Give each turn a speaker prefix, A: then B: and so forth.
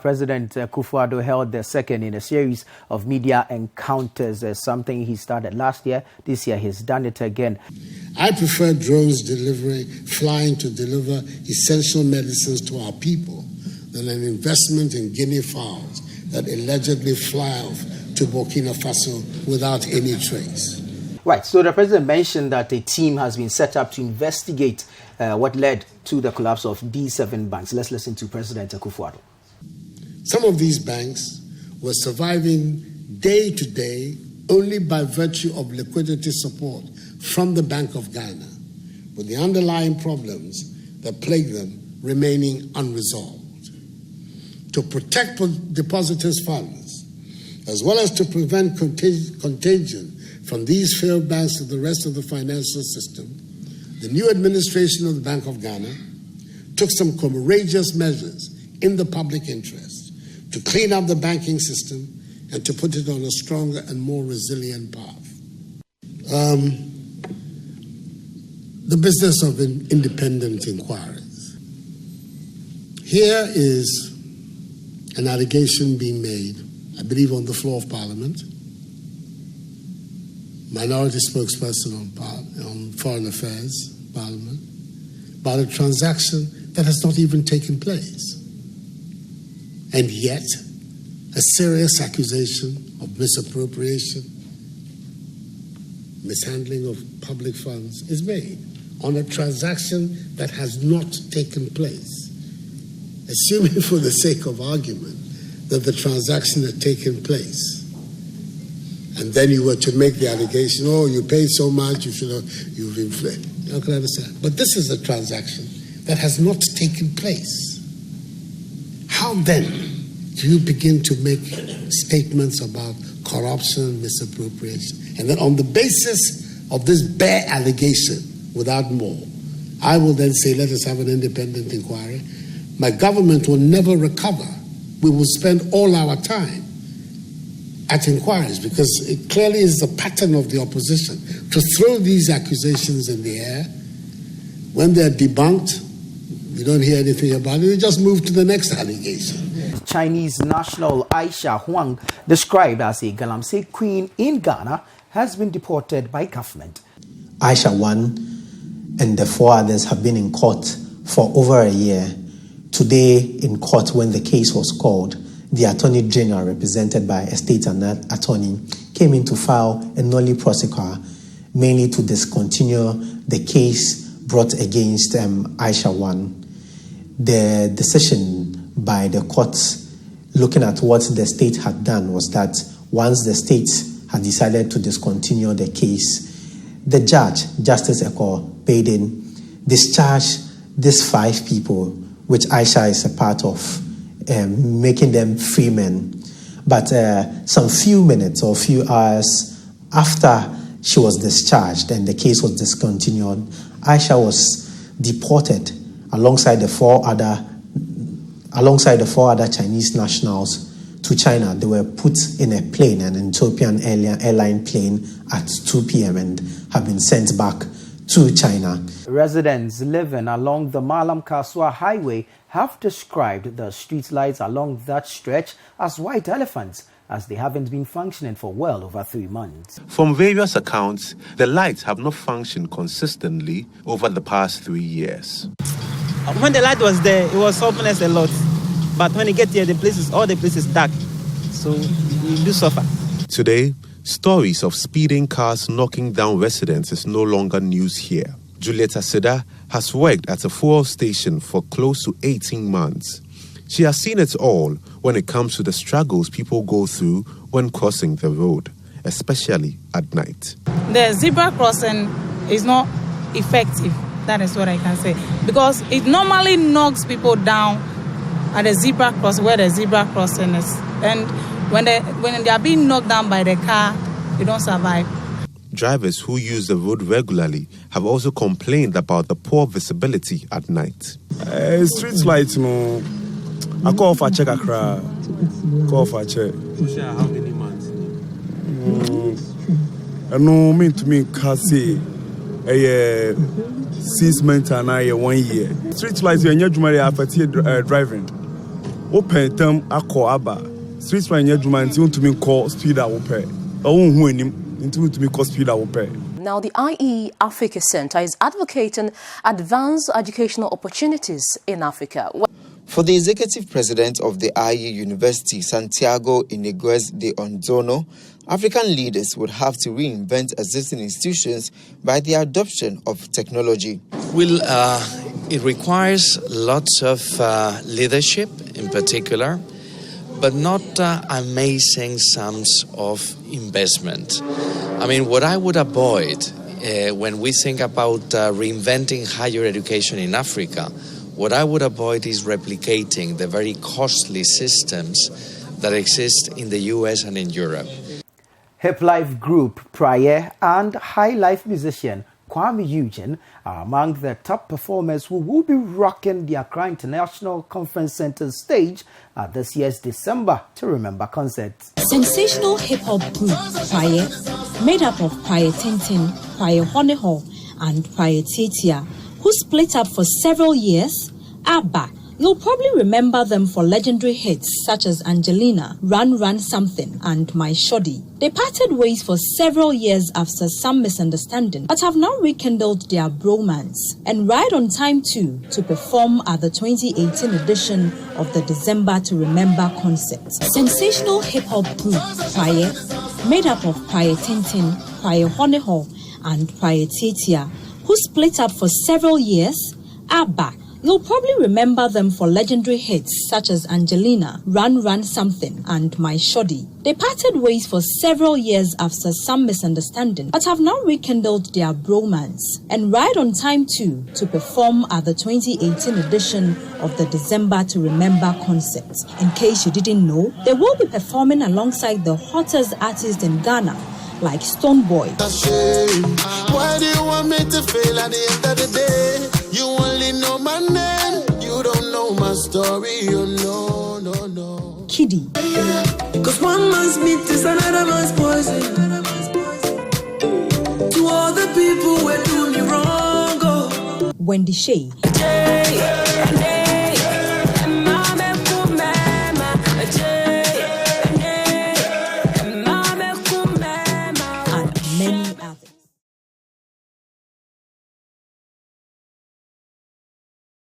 A: President Akufo-Addo held the second in a series of media encounters, something he started last year. This year he's done it again.
B: I prefer drones flying to deliver essential medicines to our people than an investment in guinea fowls that allegedly fly off to Burkina Faso without any trace.
A: Right, so the president mentioned that a team has been set up to investigate what led to the collapse of these 7 banks. Let's listen to President Akufo-Addo.
B: Some of these banks were surviving day to day only by virtue of liquidity support from the Bank of Ghana, with the underlying problems that plague them remaining unresolved. To protect depositors' funds, as well as to prevent contagion from these failed banks to the rest of the financial system, the new administration of the Bank of Ghana took some courageous measures in the public interest to clean up the banking system and to put it on a stronger and more resilient path. The business of independent inquiries. Here is an allegation being made, I believe, on the floor of Parliament. Minority spokesperson on Foreign Affairs, Parliament, about a transaction that has not even taken place. And yet, a serious accusation of misappropriation, mishandling of public funds is made on a transaction that has not taken place. Assuming for the sake of argument that the transaction had taken place, and then you were to make the allegation, oh, you paid so much, you've inflated. How can I understand? But this is a transaction that has not taken place. How then do you begin to make statements about corruption, misappropriation? And then on the basis of this bare allegation, without more, I will then say, let us have an independent inquiry. My government will never recover. We will spend all our time at inquiries, because it clearly is the pattern of the opposition to throw these accusations in the air. When they're debunked, you don't hear anything about it, you just move to the next allegation.
A: Chinese national Aisha Huang, described as a Galamsey queen in Ghana, has been deported by government.
C: Aisha Huang and the 4 others have been in court for over a year. Today, in court, when the case was called, the Attorney General, represented by a state attorney, came in to file a nolle prosequi, mainly to discontinue the case brought against Aisha Huang. The decision by the courts, looking at what the state had done, was that once the state had decided to discontinue the case, the judge, Justice Eko Baden, discharged these 5 people, which Aisha is a part of, making them free men. But some few minutes or few hours after she was discharged and the case was discontinued, Aisha was deported alongside the 4 other Chinese nationals to China. They were put in a plane, an Ethiopian airline plane, at 2 p.m. and have been sent back to China.
A: Residents living along the Malam-Kaswa highway have described the streetlights along that stretch as white elephants, as they haven't been functioning for well over 3 months.
D: From various accounts, the lights have not functioned consistently over the past 3 years.
E: When the light was there, it was helping us a lot. But when you get here, all the place is dark. So we do suffer.
D: Today, stories of speeding cars knocking down residents is no longer news here. Juliet Asida has worked at a fuel station for close to 18 months. She has seen it all when it comes to the struggles people go through when crossing the road, especially at night.
F: The zebra crossing is not effective. That is what I can say. Because it normally knocks people down at the zebra crossing, where the zebra crossing is. And when they are being knocked down by the car, they don't survive.
D: Drivers who use the road regularly have also complained about the poor visibility at night.
G: Street lights, no. I call for a check. Call for a check.
D: How many months?
G: I know me to me can say 6 months and 1 year. Street lights, you're not driving. open term akọ aba street line adwuma nti untumi call speed a wope hu anim nti untumi call speed a wope.
H: Now, the IE Africa Center is advocating advanced educational opportunities in Africa.
I: For the executive president of the IE University, Santiago Iniguez de Onzono, African leaders would have to reinvent existing institutions by the adoption of technology.
J: Well, it requires lots of leadership in particular, but not amazing sums of investment. I mean, what I would avoid when we think about reinventing higher education in Africa, what I would avoid is replicating the very costly systems that exist in the US and in Europe.
A: Hip Life Group, Prayer, and High Life musician Kwame Eugene are among the top performers who will be rocking the Accra International Conference Center stage at this year's December to Remember concert.
K: Sensational hip-hop group Prayer, made up of Prayer Tintin, Prayer Honeho, and Prayer Titia, who split up for several years, are back. You'll probably remember them for legendary hits such as Angelina, Run Run Something, and My Shoddy. They parted ways for several years after some misunderstanding, but have now rekindled their bromance and ride on time too to perform at the 2018 edition of the December to Remember concert. Sensational hip-hop group Prayer, made up of Prayer Tintin, Prayer Honeho, and Prayer Titia, who split up for several years, are back. You'll probably remember them for legendary hits such as Angelina, Run Run Something, and My Shoddy. They parted ways for several years after some misunderstanding, but have now rekindled their bromance and ride on time too to perform at the 2018 edition of the December to Remember concert. In case you didn't know, they will be performing alongside the hottest artists in Ghana, like Stonebwoy.
L: Why do you want me to fail at the end of the day? You only know my name, you don't know my story, you know, no.
K: Kiddy.
L: Cause one man's meat is another man's poison. To all the people who do me wrong,
K: Wendy Shay.
L: Yeah.